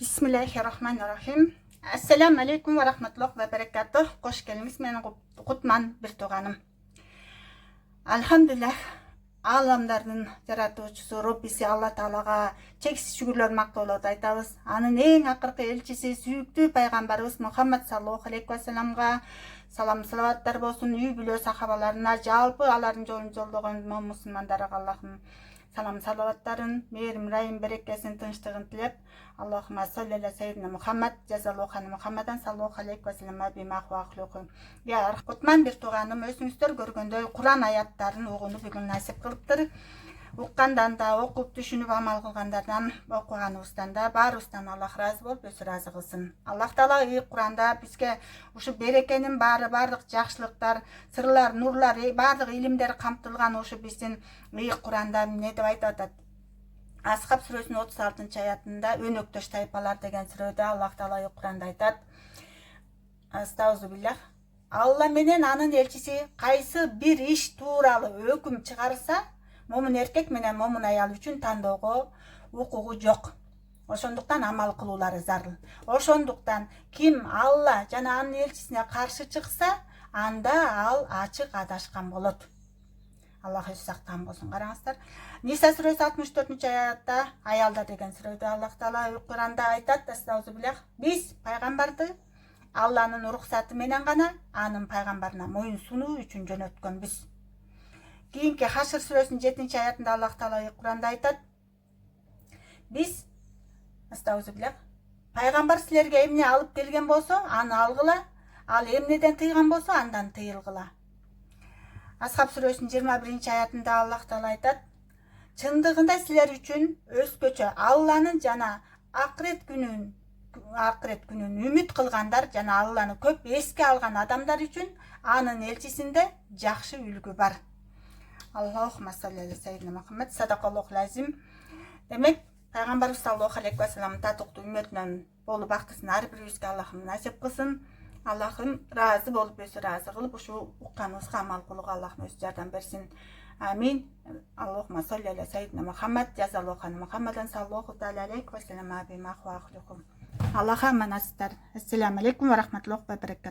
Bismillahirrahmanirrahim. Assalamu alaikum ve rahmetullah ve berekatuh. Hoş geldiniz. Benim Kutman bir toğanım. Alhamdulillah. Alamların yaratuvчусу Rabbisi Allah Taalaga çeksiz şükürler maqtovlарды айтабыз. Анын эң акыркы элчиси сүйүктүү пайгамбарыбыз Muhammed sallallahu aleyhi ve sellemga салам салаваттар болсун, үй бүлө сахабаларына, жалпы алардын жолун жолдогон мусулмандарга Аллахым салам салаваттарын, мээрим, райым, берекесин, тынчтыгын тилеп, Allahümme salli ala seyyidina Muhammed, cezallahu anhu Muhammeden sallallahu aleyhi ve sellem bima huaklukum. Ya Kutman bir toğanım, özünüzдөр көргөндөй Kur'an ayattарын угууну бүгүн насип кылыптыр. Уккандан да, окуп түшүнүп амал кылгандардан, окуганыбыздан да баарыбыздан Аллах разы болуп, өзү разы кылсын. Аллах Таала Кур'анда бизге ушу берекенин баары, баардык жакшылыктар, сырлар, нурлар, баардык илимдер камтылган ушу биздин Кур'анда эмне деп айтып атат? Ashab сүрөсүнүн 36-аятында өнөктөш тайпалар деген сүрөдө Аллах Таала Кур'анда айтат. Астагфируллах. Алла менен анын элчиси кайсы бир иш тууралуу өкүм чыгарса, момун эркек менен момун аял үчүн тандоого укугу жок. Ошондуктан амал кылуулары зарыл. Ошондуктан ким Алла жана анын элчисине каршы чыкса, анда ал ачык адашкан болот. Аллах өзү сактаган болсун. Караңыздар. Ниса сүрөсү 64-аятта, аялда деген сүрөдө Аллах Таала Кур'анда айтат, астагфируллах. Биз пайгамбарды Алланын уруксаты менен гана анын пайгамбарына моюн сунуу үчүн жөнөткөнбүз. Кийинки Хашр сүрөсүнүн 7-аятында Аллах Таала Кур'анда айтат. Биз астагфируллах. Пайгамбар силерге эмне алып келген болсо, аны алгыла, ал эмнеден тыйган болсо, андан тыйылгыла. Ashab сүрөсүнүн 21-аятында Аллах Таала айтат. Чындыгында силер үчүн өзгөчө Алланын жана акырет күнүн үмүт кылгандар жана Алланы көп эске алган адамдар үчүн анын элчисинде жакшы үлгү бар. Аллахумма салли аля саййидина Мухаммед, садакаллаху лазим. Демек, пайгамбарыбыз саллаллаху алейхи ва саллям татыктуу үммөтүнөн болуп бактысын ар бирибизге Аллахым насип кылсын. Аллахым разы болуп, өзү разы кылып, ушу укканыбызга амал кылууга Аллахым өзү жардам берсин. Амин. Аллахумма салли аля саййидина Мухаммед, жазаллаху анху Мухаммеден саллаллаху алейхи ва саллям бima хуакулукум. Аллаха аманаттар. Ассаламу алейкум ва рахматуллахи ва баракатух.